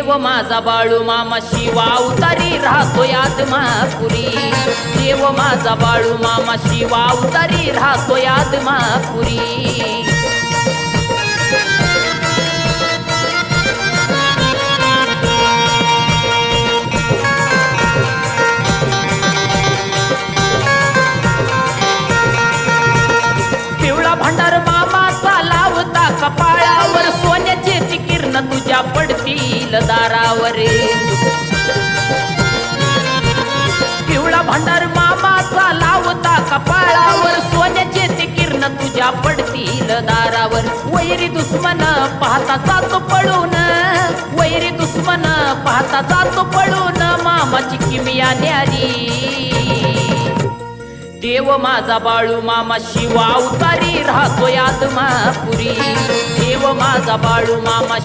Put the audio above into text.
देव माझा बाळू मामा शिवा अवतारी राहतोय आदमापुरी। देव माझा बाळू मामा शिवा अवतारी राहतोय आदमापुरी। भंडार मामाचा लावता कपाळावर, सोन्याचे ती किरण तुझ्या पडतील दारावर। पिवळा भंडार मामाचा लावता कपाळावर, सोन्याचे ती किरण तुझ्या पडतील दारावर। वैरी दुश्मन पाहता जातो पळून, वैरी दुश्मन पाहता जातो पळून, मामाची किमिया न्यारी। देव माझा बाळू मामा शिवा अवतारी राहतोय आदमापुरी। देव माझा बाळू मामा